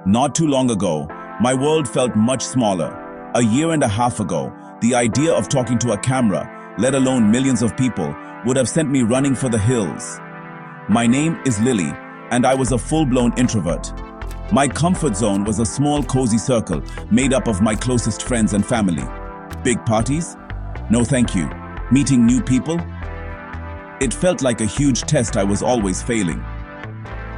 Not too long ago, my world felt much smaller. A year and a half ago, the idea of talking to a camera, let alone millions of people, would have sent me running for the hills. My name is Lily, and I was a full-blown introvert. My comfort zone was a small, cozy circle made up of my closest friends and family. Big parties? No thank you. Meeting new people? It felt like a huge test I was always failing.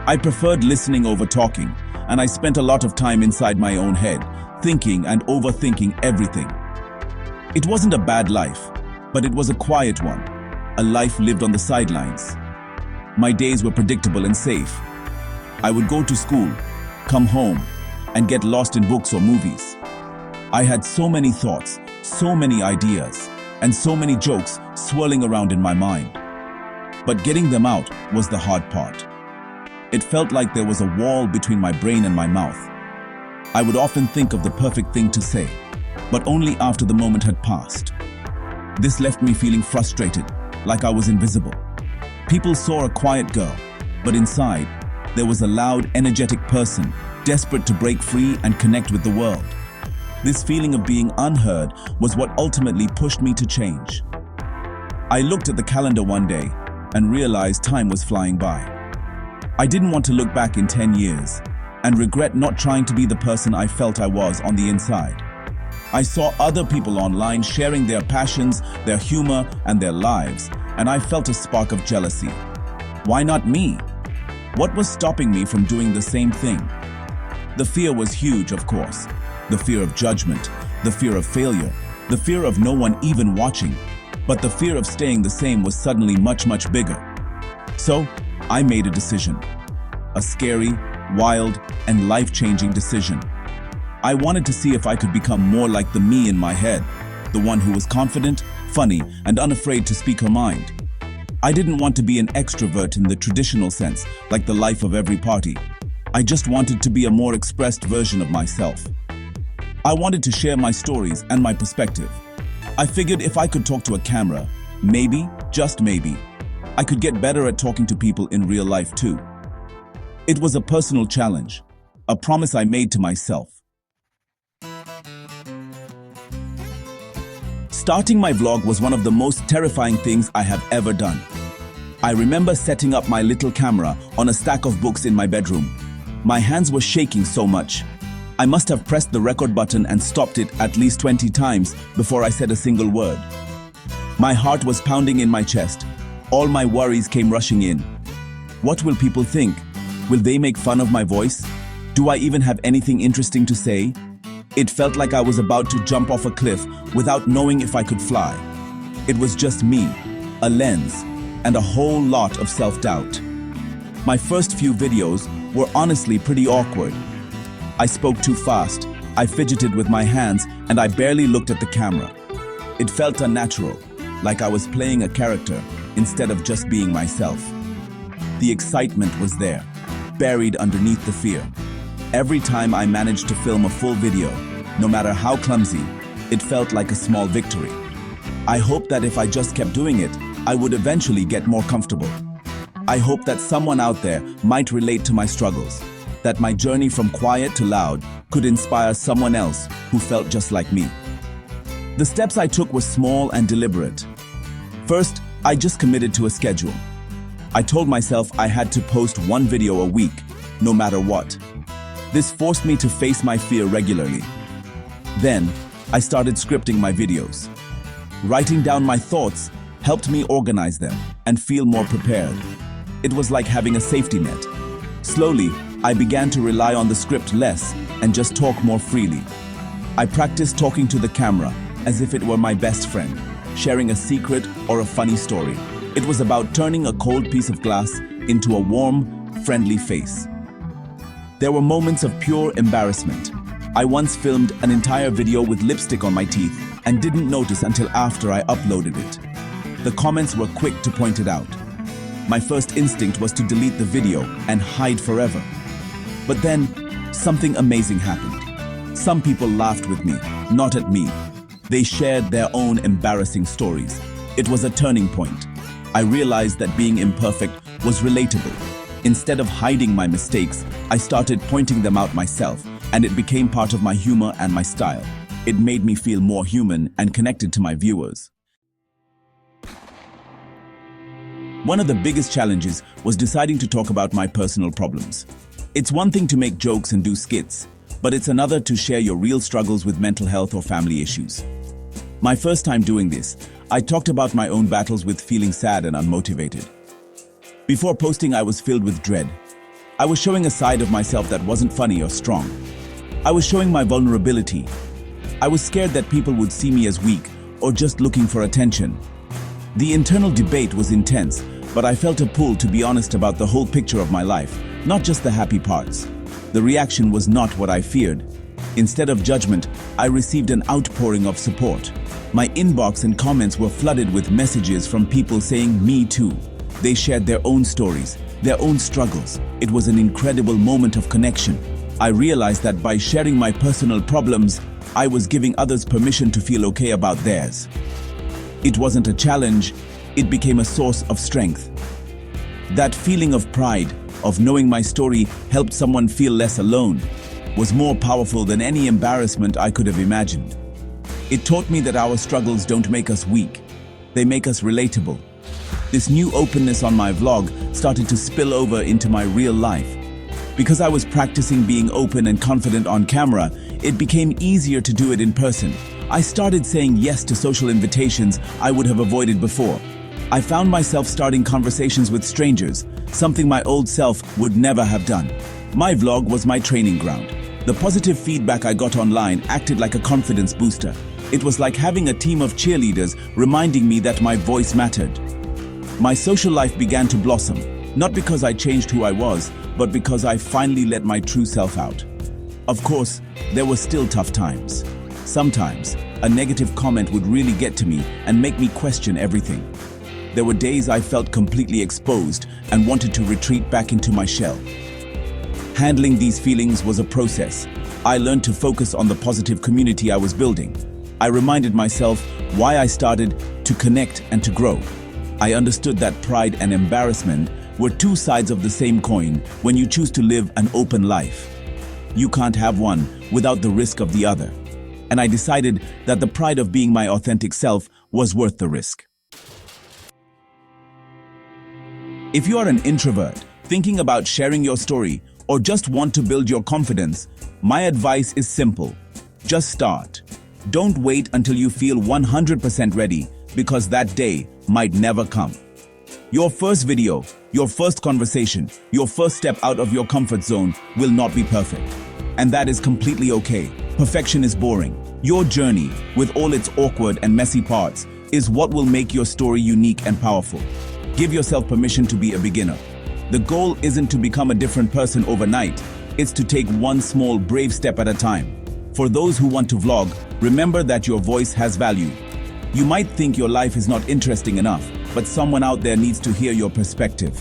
I preferred listening over talking, and I spent a lot of time inside my own head, thinking and overthinking everything. It wasn't a bad life, but it was a quiet one, a life lived on the sidelines. My days were predictable and safe. I would go to school, come home, and get lost in books or movies. I had so many thoughts, so many ideas, and so many jokes swirling around in my mind. But getting them out was the hard part. It felt like there was a wall between my brain and my mouth. I would often think of the perfect thing to say, but only after the moment had passed. This left me feeling frustrated, like I was invisible. People saw a quiet girl, but inside, there was a loud, energetic person, desperate to break free and connect with the world. This feeling of being unheard was what ultimately pushed me to change. I looked at the calendar one day and realized time was flying by. I didn't want to look back in 10 years and regret not trying to be the person I felt I was on the inside. I saw other people online sharing their passions, their humor, and their lives, and I felt a spark of jealousy. Why not me? What was stopping me from doing the same thing? The fear was huge, of course. The fear of judgment, the fear of failure, the fear of no one even watching. But the fear of staying the same was suddenly much, much bigger. So, I made a decision. A scary, wild, and life-changing decision. I wanted to see if I could become more like the me in my head, the one who was confident, funny, and unafraid to speak her mind. I didn't want to be an extrovert in the traditional sense, like the life of every party. I just wanted to be a more expressed version of myself. I wanted to share my stories and my perspective. I figured if I could talk to a camera, maybe, just maybe, I could get better at talking to people in real life too. It was a personal challenge, a promise I made to myself. Starting my vlog was one of the most terrifying things I have ever done. I remember setting up my little camera on a stack of books in my bedroom. My hands were shaking so much. I must have pressed the record button and stopped it at least 20 times before I said a single word. My heart was pounding in my chest. All my worries came rushing in. What will people think? Will they make fun of my voice? Do I even have anything interesting to say? It felt like I was about to jump off a cliff without knowing if I could fly. It was just me, a lens, and a whole lot of self-doubt. My first few videos were honestly pretty awkward. I spoke too fast, I fidgeted with my hands, and I barely looked at the camera. It felt unnatural, like I was playing a character instead of just being myself. The excitement was there, buried underneath the fear. Every time I managed to film a full video, no matter how clumsy, it felt like a small victory. I hoped that if I just kept doing it, I would eventually get more comfortable. I hope that someone out there might relate to my struggles, that my journey from quiet to loud could inspire someone else who felt just like me. The steps I took were small and deliberate. First, I just committed to a schedule. I told myself I had to post one video a week, no matter what. This forced me to face my fear regularly. Then, I started scripting my videos. Writing down my thoughts helped me organize them and feel more prepared. It was like having a safety net. Slowly, I began to rely on the script less and just talk more freely. I practiced talking to the camera as if it were my best friend, sharing a secret or a funny story. It was about turning a cold piece of glass into a warm, friendly face. There were moments of pure embarrassment. I once filmed an entire video with lipstick on my teeth and didn't notice until after I uploaded it. The comments were quick to point it out. My first instinct was to delete the video and hide forever. But then, something amazing happened. Some people laughed with me, not at me. They shared their own embarrassing stories. It was a turning point. I realized that being imperfect was relatable. Instead of hiding my mistakes, I started pointing them out myself, and it became part of my humor and my style. It made me feel more human and connected to my viewers. One of the biggest challenges was deciding to talk about my personal problems. It's one thing to make jokes and do skits, but it's another to share your real struggles with mental health or family issues. My first time doing this, I talked about my own battles with feeling sad and unmotivated. Before posting, I was filled with dread. I was showing a side of myself that wasn't funny or strong. I was showing my vulnerability. I was scared that people would see me as weak or just looking for attention. The internal debate was intense, but I felt a pull to be honest about the whole picture of my life, not just the happy parts. The reaction was not what I feared. Instead of judgment, I received an outpouring of support. My inbox and comments were flooded with messages from people saying, "Me too." They shared their own stories, their own struggles. It was an incredible moment of connection. I realized that by sharing my personal problems, I was giving others permission to feel okay about theirs. It wasn't a challenge, it became a source of strength. That feeling of pride, of knowing my story helped someone feel less alone, was more powerful than any embarrassment I could have imagined. It taught me that our struggles don't make us weak, they make us relatable. This new openness on my vlog started to spill over into my real life. Because I was practicing being open and confident on camera, it became easier to do it in person. I started saying yes to social invitations I would have avoided before. I found myself starting conversations with strangers, something my old self would never have done. My vlog was my training ground. The positive feedback I got online acted like a confidence booster. It was like having a team of cheerleaders reminding me that my voice mattered. My social life began to blossom, not because I changed who I was, but because I finally let my true self out. Of course, there were still tough times. Sometimes, a negative comment would really get to me and make me question everything. There were days I felt completely exposed and wanted to retreat back into my shell. Handling these feelings was a process. I learned to focus on the positive community I was building. I reminded myself why I started, to connect and to grow. I understood that pride and embarrassment were two sides of the same coin when you choose to live an open life. You can't have one without the risk of the other. And I decided that the pride of being my authentic self was worth the risk. If you are an introvert, thinking about sharing your story, or just want to build your confidence, my advice is simple. Just start. Don't wait until you feel 100% ready, because that day might never come. Your first video, your first conversation, your first step out of your comfort zone will not be perfect. And that is completely okay. Perfection is boring. Your journey, with all its awkward and messy parts, is what will make your story unique and powerful. Give yourself permission to be a beginner. The goal isn't to become a different person overnight. It's to take one small, brave step at a time. For those who want to vlog, remember that your voice has value. You might think your life is not interesting enough, but someone out there needs to hear your perspective.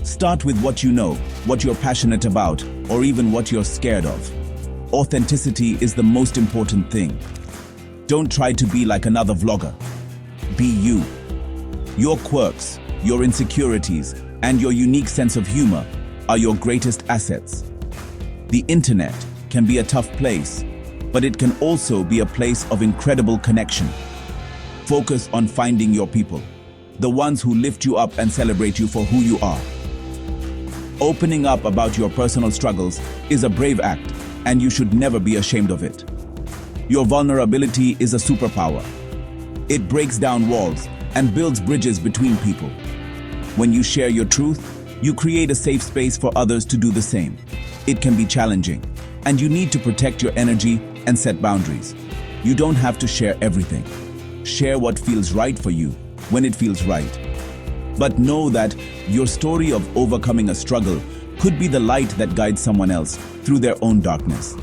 Start with what you know, what you're passionate about, or even what you're scared of. Authenticity is the most important thing. Don't try to be like another vlogger. Be you. Your quirks, your insecurities, and your unique sense of humor are your greatest assets. The internet can be a tough place, but it can also be a place of incredible connection. Focus on finding your people, the ones who lift you up and celebrate you for who you are. Opening up about your personal struggles is a brave act, and you should never be ashamed of it. Your vulnerability is a superpower. It breaks down walls and builds bridges between people. When you share your truth, you create a safe space for others to do the same. It can be challenging, and you need to protect your energy and set boundaries. You don't have to share everything. Share what feels right for you, when it feels right. But know that your story of overcoming a struggle could be the light that guides someone else through their own darkness.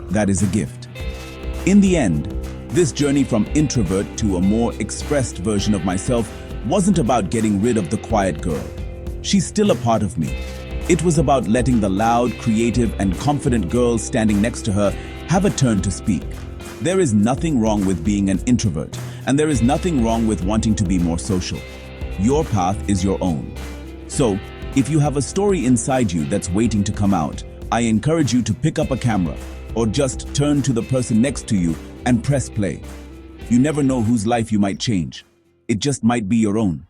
That is a gift. In the end, this journey from introvert to a more expressed version of myself wasn't about getting rid of the quiet girl. She's still a part of me. It was about letting the loud, creative, and confident girl standing next to her have a turn to speak. There is nothing wrong with being an introvert, and there is nothing wrong with wanting to be more social. Your path is your own. So, If you have a story inside you that's waiting to come out, I encourage you to pick up a camera or just turn to the person next to you and press play. You never know whose life you might change. It just might be your own.